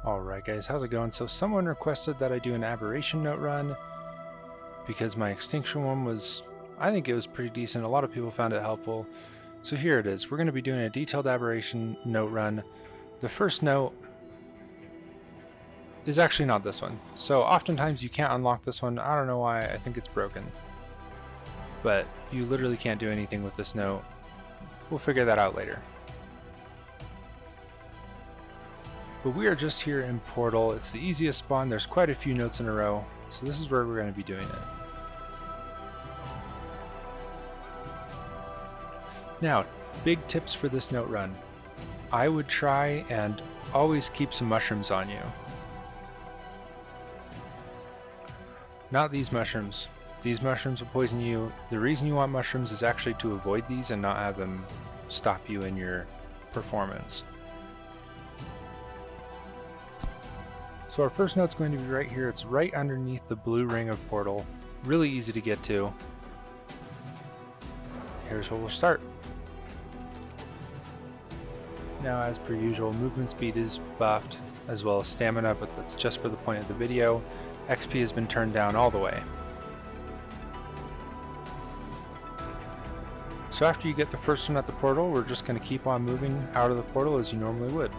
Alright guys, how's it going? So someone requested that I do an aberration note run because my extinction one was, I think it was pretty decent. A lot of people found it helpful. So here it is. We're going to be doing a detailed aberration note run. The first note is actually not this one. So oftentimes you can't unlock this one. I don't know why. I think it's broken. But you literally can't do anything with this note. We'll figure that out later. But we are just here in Portal. It's the easiest spawn. There's quite a few notes in a row. So this is where we're going to be doing it. Now, big tips for this note run. I would try and always keep some mushrooms on you. Not these mushrooms. These mushrooms will poison you. The reason you want mushrooms is actually to avoid these and not have them stop you in your performance. So our first note's going to be right here. It's right underneath the blue ring of Portal. Really easy to get to. Here's where we'll start. Now, as per usual, movement speed is buffed, as well as stamina, but that's just for the point of the video. XP has been turned down all the way. So after you get the first one at the portal, we're just going to keep on moving out of the portal as you normally would.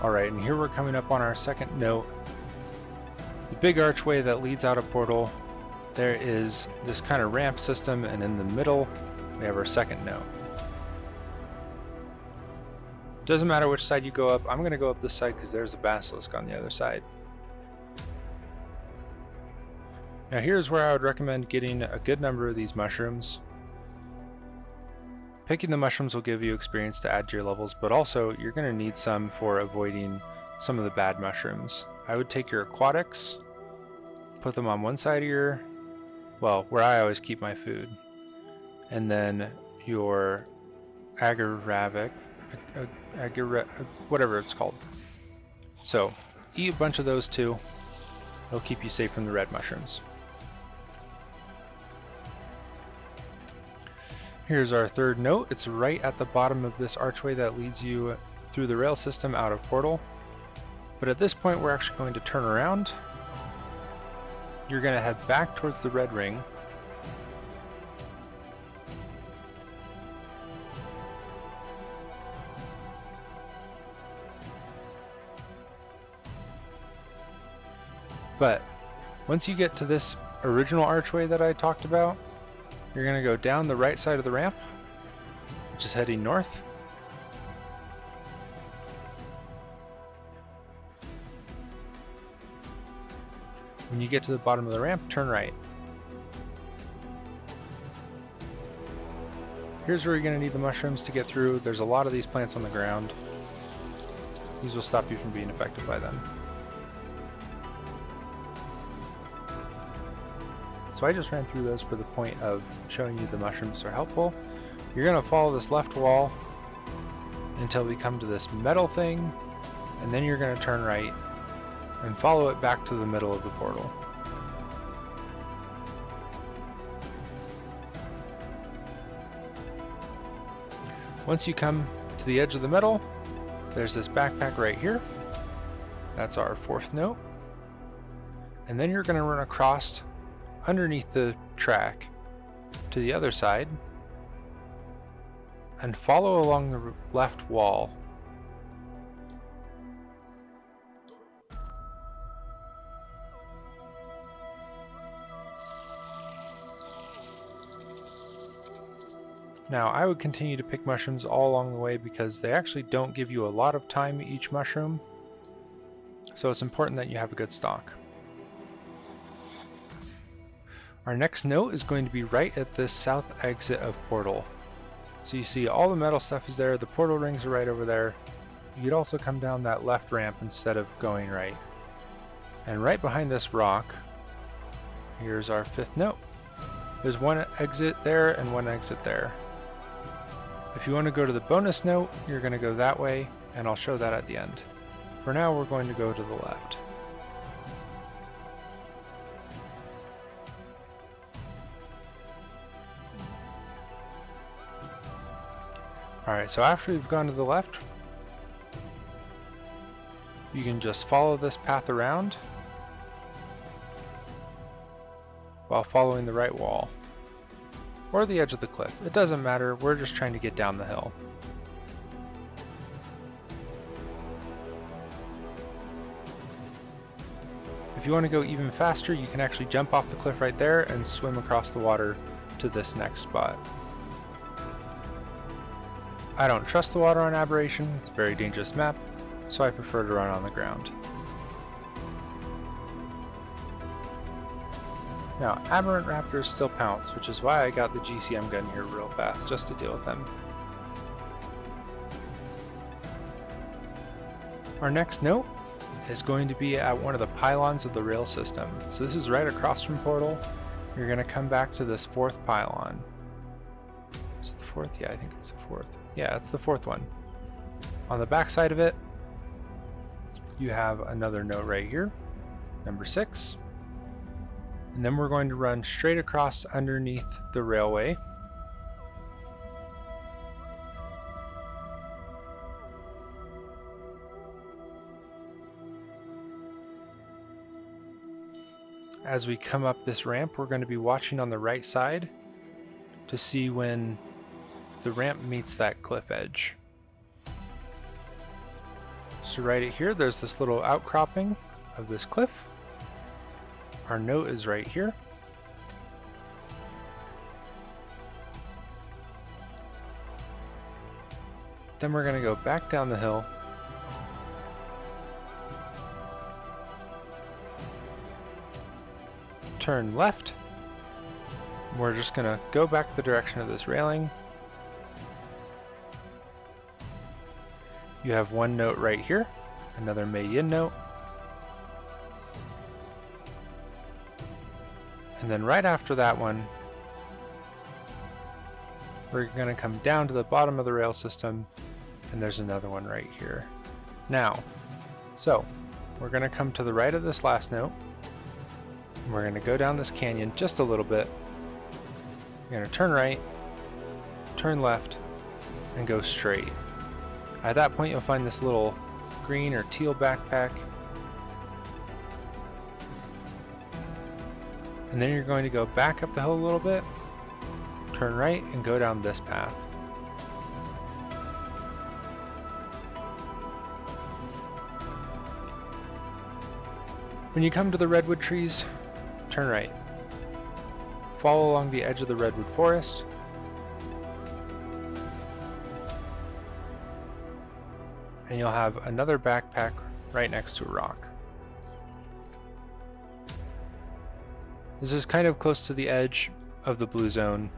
Alright, and here we're coming up on our second note. The big archway that leads out of Portal, there is this kind of ramp system, and in the middle we have our second note. Doesn't matter which side you go up. I'm going to go up this side because there's a basilisk on the other side. Now here's where I would recommend getting a good number of these mushrooms. Picking the mushrooms will give you experience to add to your levels, but also you're going to need some for avoiding some of the bad mushrooms. I would take your aquatics, put them on one side of your, well, where I always keep my food, and then your agaravic, whatever it's called. So eat a bunch of those too. It'll keep you safe from the red mushrooms. Here's our third note. It's right at the bottom of this archway that leads you through the rail system out of Portal. But at this point we're actually going to turn around. You're going to head back towards the red ring. But once you get to this original archway that I talked about, you're going to go down the right side of the ramp, which is heading north. When you get to the bottom of the ramp, turn right. Here's where you're going to need the mushrooms to get through. There's a lot of these plants on the ground. These will stop you from being affected by them. So I just ran through those for the point of showing you the mushrooms are helpful. You're going to follow this left wall until we come to this metal thing, and then you're going to turn right and follow it back to the middle of the portal. Once you come to the edge of the metal, there's this backpack right here. That's our fourth note. And then you're going to run across underneath the track to the other side and follow along the left wall. Now I would continue to pick mushrooms all along the way because they actually don't give you a lot of time each mushroom, so it's important that you have a good stock. Our next note is going to be right at this south exit of Portal. So you see all the metal stuff is there, the portal rings are right over there. You'd also come down that left ramp instead of going right. And right behind this rock, here's our fifth note. There's one exit there and one exit there. If you want to go to the bonus note, you're going to go that way, and I'll show that at the end. For now, we're going to go to the left. Alright, so after you've gone to the left, you can just follow this path around while following the right wall. Or the edge of the cliff. It doesn't matter, we're just trying to get down the hill. If you want to go even faster, you can actually jump off the cliff right there and swim across the water to this next spot. I don't trust the water on Aberration, it's a very dangerous map, so I prefer to run on the ground. Now, aberrant raptors still pounce, which is why I got the GCM gun here real fast, just to deal with them. Our next note is going to be at one of the pylons of the rail system. So this is right across from Portal. You're going to come back to this fourth pylon. Is it the fourth? Yeah, I think it's the fourth. Yeah, it's the fourth one. On the back side of it, you have another note right here, number 6. And then we're going to run straight across underneath the railway. As we come up this ramp, we're going to be watching on the right side to see when the ramp meets that cliff edge. So right here, there's this little outcropping of this cliff. Our note is right here. Then we're going to go back down the hill. Turn left. We're just going to go back the direction of this railing. You have one note right here, another Mei Yin note. And then right after that one, we're going to come down to the bottom of the rail system, and there's another one right here. Now, so we're going to come to the right of this last note. And we're going to go down this canyon just a little bit. We're going to turn right, turn left, and go straight. At that point, you'll find this little green or teal backpack. And then you're going to go back up the hill a little bit, turn right, and go down this path. When you come to the redwood trees, turn right. Follow along the edge of the redwood forest. And you'll have another backpack right next to a rock. This is kind of close to the edge of the blue zone.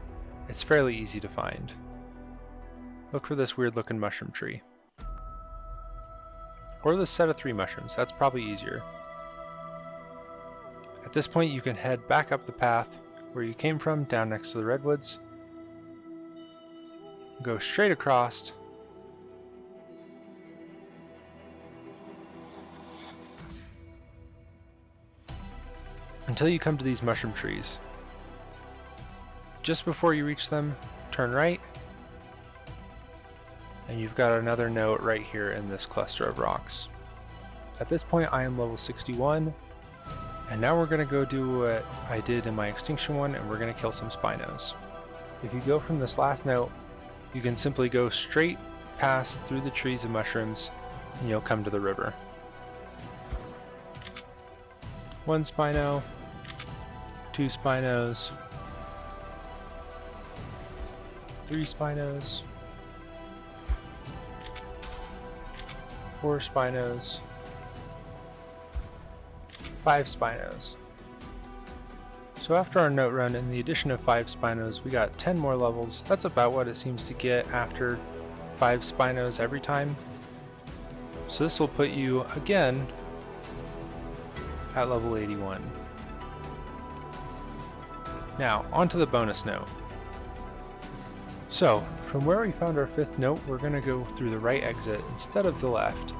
It's fairly easy to find. Look for this weird looking mushroom tree. Or this set of 3 mushrooms, that's probably easier. At this point you can head back up the path where you came from, down next to the redwoods. Go straight across. Until you come to these mushroom trees. Just before you reach them, turn right, and you've got another note right here in this cluster of rocks. At this point I am level 61, and now we're going to go do what I did in my extinction one, and we're going to kill some Spinos. If you go from this last note, you can simply go straight past through the trees of mushrooms, and you'll come to the river. 1 Spino, 2 Spinos, 3 Spinos, 4 Spinos, 5 Spinos. So after our note run and the addition of 5 Spinos, we got 10 more levels. That's about what it seems to get after 5 Spinos every time. So this will put you again at level 81. Now, onto the bonus note. So, from where we found our 5th note, we're going to go through the right exit instead of the left.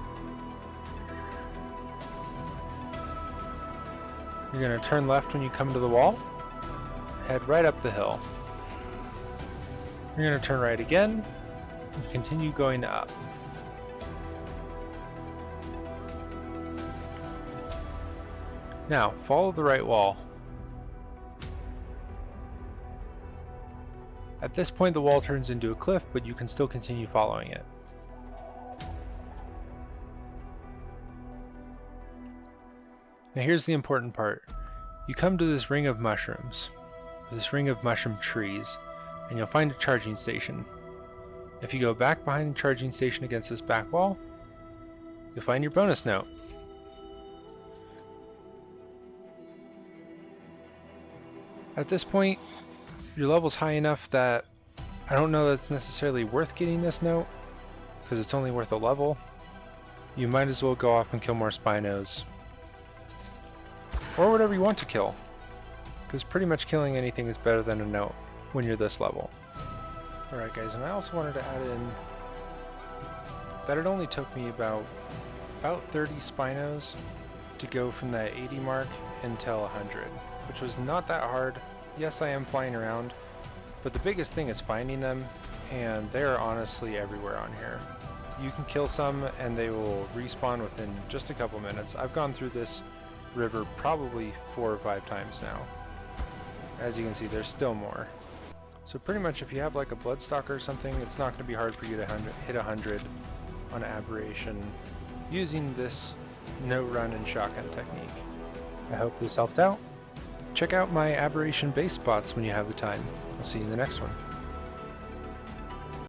You're going to turn left when you come to the wall, head right up the hill. You're going to turn right again, You continue going up. Now, follow the right wall. At this point the wall turns into a cliff, but you can still continue following it. Now here's the important part. You come to this ring of mushrooms, this ring of mushroom trees, and you'll find a charging station. If you go back behind the charging station against this back wall, you'll find your bonus note. At this point, your level's high enough that I don't know that it's necessarily worth getting this note, because it's only worth a level. You might as well go off and kill more Spinos. Or whatever you want to kill, because pretty much killing anything is better than a note when you're this level. Alright guys, and I also wanted to add in that it only took me about 30 Spinos to go from that 80 mark until 100, which was not that hard. Yes, I am flying around, but the biggest thing is finding them, and they are honestly everywhere on here. You can kill some and they will respawn within just a couple minutes. I've gone through this river probably 4 or 5 times now. As you can see, there's still more. So pretty much if you have like a blood stalker or something, it's not going to be hard for you to hit 100 on Aberration using this no run and shotgun technique. I hope this helped out. Check out my Aberration base spots when you have the time. I'll see you in the next one.